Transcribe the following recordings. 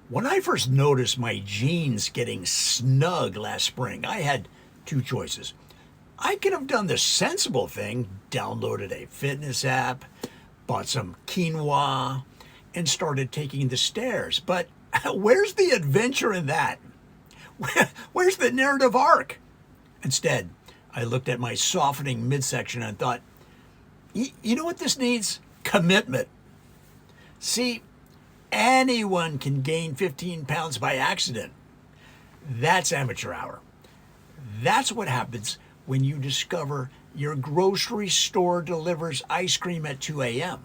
When I first noticed my jeans getting snug last spring, I had two choices. I could have done the sensible thing, downloaded a fitness app, bought some quinoa, and started taking the stairs. But where's the adventure in that? Where's the narrative arc? Instead, I looked at my softening midsection and thought, you know what this needs? Commitment. See, anyone can gain 15 pounds by accident. That's amateur hour. That's what happens when you discover your grocery store delivers ice cream at 2 a.m.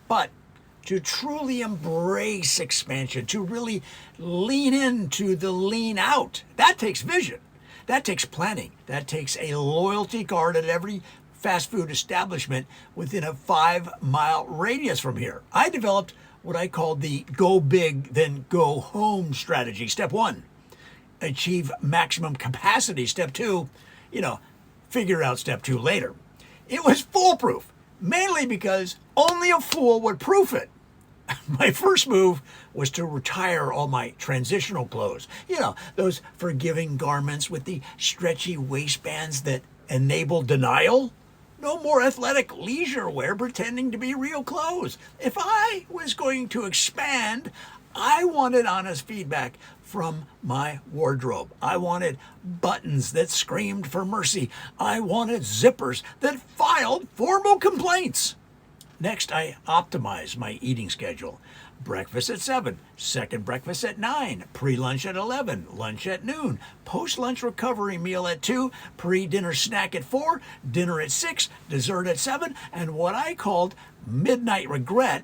But to truly embrace expansion, to really lean into the lean out, that takes vision. That takes planning. That takes a loyalty card at every fast food establishment within a 5-mile radius from here. I developed what I called the go big, then go home strategy. Step one, achieve maximum capacity. Step two, figure out step two later. It was foolproof, mainly because only a fool would proof it. My first move was to retire all my transitional clothes. Those forgiving garments with the stretchy waistbands that enable denial. No more athletic leisure wear pretending to be real clothes. If I was going to expand, I wanted honest feedback from my wardrobe. I wanted buttons that screamed for mercy. I wanted zippers that filed formal complaints. Next, I optimized my eating schedule. Breakfast at 7, second breakfast at 9, pre-lunch at 11, lunch at noon, post-lunch recovery meal at 2, pre-dinner snack at 4, dinner at 6, dessert at 7, and what I called midnight regret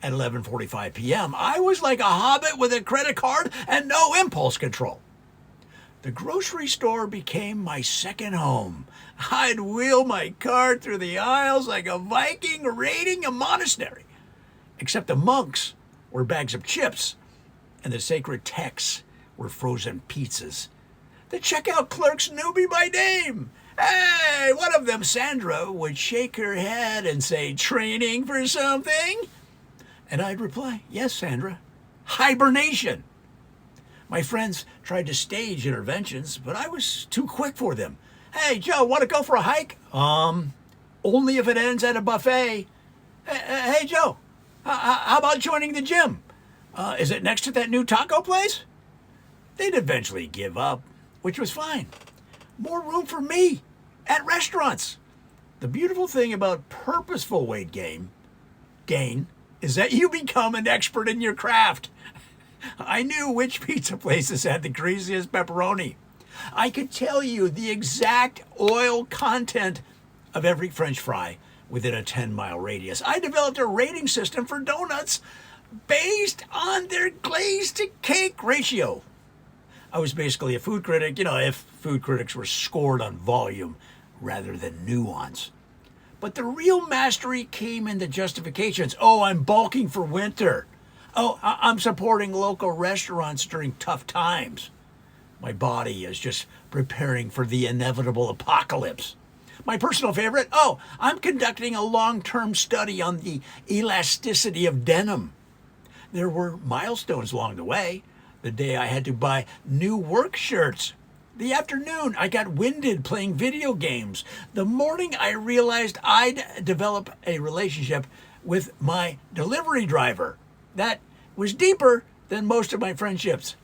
at 11:45 p.m. I was like a hobbit with a credit card and no impulse control. The grocery store became my second home. I'd wheel my cart through the aisles like a Viking raiding a monastery. Except the monks were bags of chips, and the sacred texts were frozen pizzas. The checkout clerks knew me by name. Hey, one of them, Sandra, would shake her head and say, "Training for something?" And I'd reply, "Yes, Sandra. Hibernation." My friends tried to stage interventions, but I was too quick for them. "Hey, Joe, want to go for a hike?" Only if it ends at a buffet. Hey, Joe, how about joining the gym? Is it next to that new taco place?" They'd eventually give up, which was fine. More room for me at restaurants. The beautiful thing about purposeful weight gain is that you become an expert in your craft. I knew which pizza places had the greasiest pepperoni. I could tell you the exact oil content of every French fry within a 10-mile radius. I developed a rating system for donuts based on their glaze to cake ratio. I was basically a food critic, if food critics were scored on volume rather than nuance. But the real mastery came in the justifications. Oh, I'm bulking for winter. Oh, I'm supporting local restaurants during tough times. My body is just preparing for the inevitable apocalypse. My personal favorite, I'm conducting a long-term study on the elasticity of denim. There were milestones along the way. The day I had to buy new work shirts. The afternoon I got winded playing video games. The morning I realized I'd develop a relationship with my delivery driver that was deeper than most of my friendships.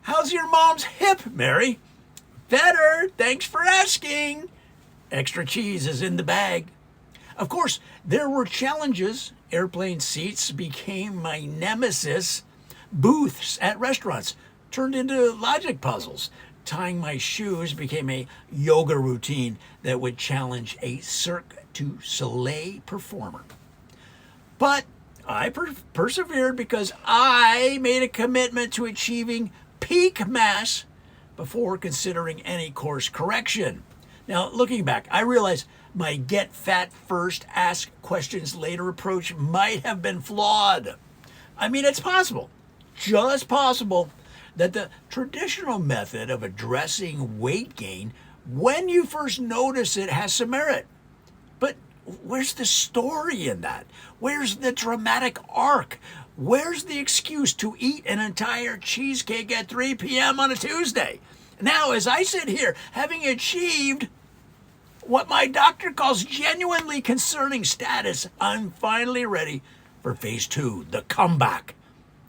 "How's your mom's hip, Mary?" "Better, thanks for asking." Extra cheese is in the bag. Of course, there were challenges. Airplane seats became my nemesis. Booths at restaurants turned into logic puzzles. Tying my shoes became a yoga routine that would challenge a Cirque du Soleil performer. But I persevered because I made a commitment to achieving peak mass before considering any course correction. Now, looking back, I realize my get fat first, ask questions later approach might have been flawed. I mean, it's possible, just possible, that the traditional method of addressing weight gain when you first notice it has some merit. But where's the story in that? Where's the dramatic arc? Where's the excuse to eat an entire cheesecake at 3 p.m. on a Tuesday? Now, as I sit here, having achieved what my doctor calls genuinely concerning status, I'm finally ready for phase 2, the comeback,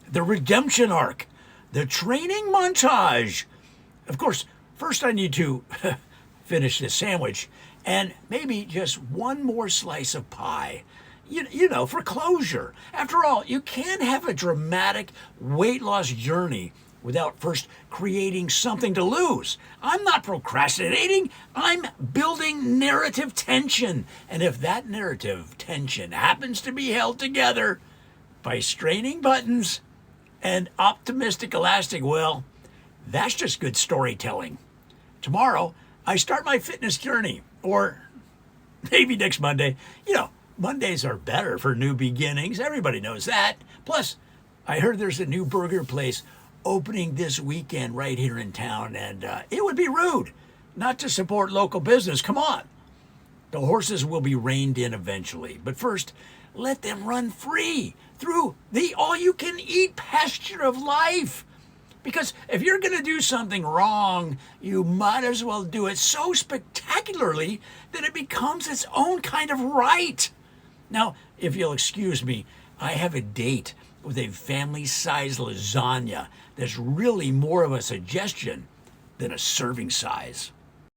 the redemption arc, the training montage. Of course, first I need to finish this sandwich and maybe just one more slice of pie. You know, for closure. After all, you can't have a dramatic weight loss journey without first creating something to lose. I'm not procrastinating. I'm building narrative tension. And if that narrative tension happens to be held together by straining buttons and optimistic elastic, well, that's just good storytelling. Tomorrow, I start my fitness journey, or maybe next Monday. You know, Mondays are better for new beginnings. Everybody knows that. Plus, I heard there's a new burger place opening this weekend right here in town, and it would be rude not to support local business. Come on. The horses will be reined in eventually, but first, let them run free through the all-you-can-eat pasture of life. Because if you're going to do something wrong, you might as well do it so spectacularly that it becomes its own kind of right. Now, if you'll excuse me, I have a date with a family-sized lasagna that's really more of a suggestion than a serving size.